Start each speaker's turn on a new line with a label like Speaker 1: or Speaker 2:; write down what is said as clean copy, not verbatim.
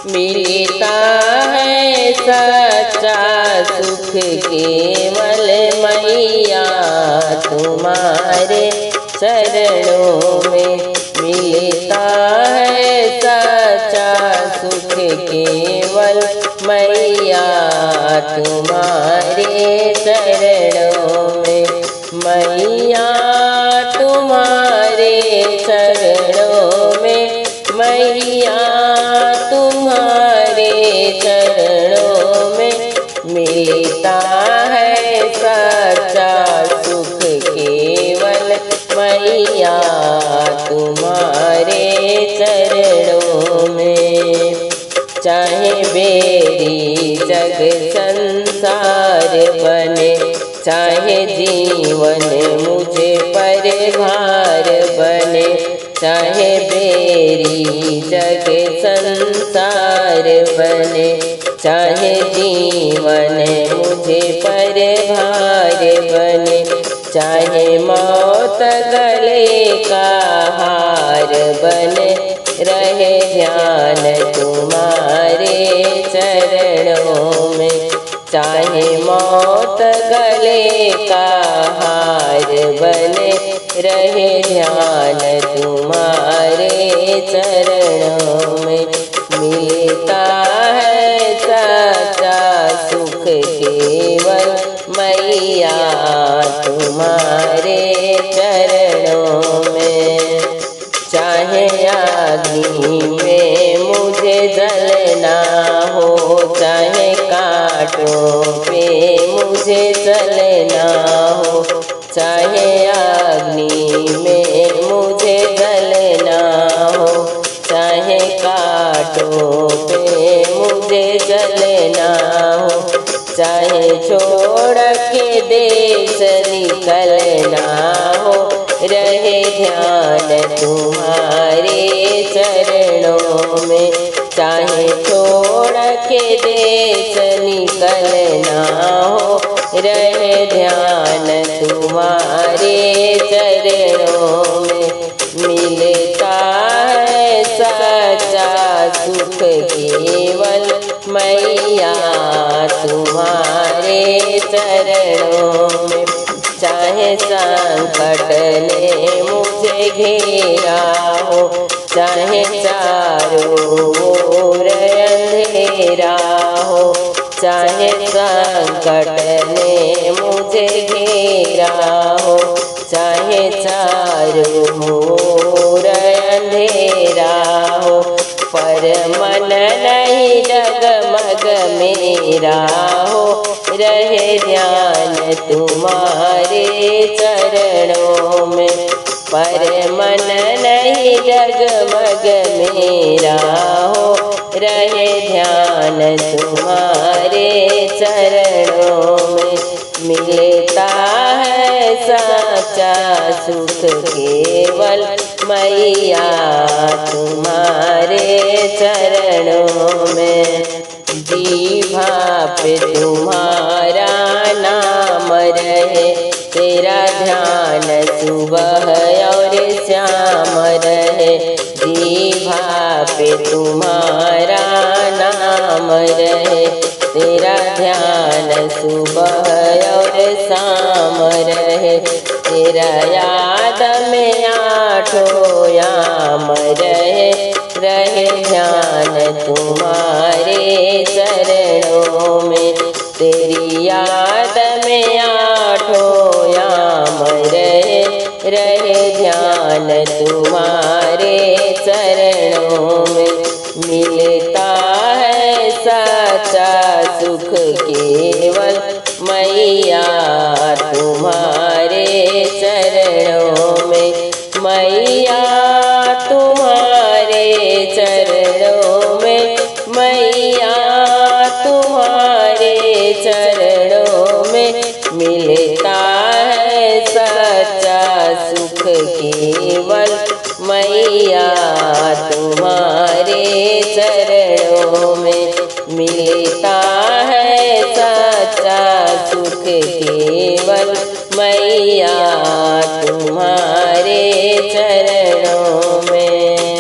Speaker 1: मिलता है सच्चा सुख केवल मैया तुम्हारे चरणों में। मिलता है सच्चा सुख केवल मैया तुम्हारे चरणों में। मैया तुम्हारे चरणों में, मैया तुम्हारे चरणों में मिलता है सच्चा सुख केवल मैया तुम्हारे चरणों में। चाहे बेरी जग संसार बने, चाहे जीवन मुझे पर भार बने, चाहे बेरी जग संसार बने, चाहे जीवन मुझे पर भार बने, चाहे मौत गले का हार बने, रहे ध्यान तुम्हारे चरणों में। चाहे मौत गले का हार बने, रहे ध्यान तुम्हारे चरणों में। मिलता है सच्चा सुख केवल मैया तुम्हारे चरणों में। चाहे अग्नि में मुझे जलना हो, चाहे कांटों पे मुझे चलना हो, चाहे अग्नि में मुझे जलना हो, चाहे कांटों पे मुझे जलना हो, चाहे छोड़ के देश निकलना हो, रहे ध्यान तुम्हारे चरणों में। चाहे छोड़ के देश निकलना हो, रहे ध्यान तुम्हारे चरणों में। मिलता है सच्चा सुख केवल मैया तुम्हारे चरणों में। चाहे संकट ने मुझे घेरा हो, चाहे चारों ओर अंधेरा हो, चाहे संकट ने मुझे घेरा हो, चाहे चारों ओर अंधेरा हो, पर मन नहीं डगमग मेरा हो, रहे ध्यान तुम्हारे चरणों में। पर मन नहीं डगमग मेरा हो, रहे ध्यान तुम्हारे चरणों में। मिलता है सच्चा सुख केवल मैया तुम्हारे चरणों में। जीभा पे तुम्हारा नाम रहे, तेरा ध्यान सुबह और शाम रहे। जीभा पे तुम्हारा नाम रहे, तेरा ध्यान सुबह और शाम रहे। तेरा याद में आठों याम रहे, रहे ध्यान तुम्हारे चरणों में। तेरी याद में आठों याम रहे, रहे ध्यान तुम्हारे चरणों में। मिलता है सच्चा सुख केवल मैया तुम्हारे चरणों में। मैया तुम्हारे चरणों में, मैया तुम्हारे चरणों में मिलता है सच्चा सुख केवल मैया तुम्हारे चरणों में। मिलता है सच्चा सुख केवल मैया तुम्हारे चरणों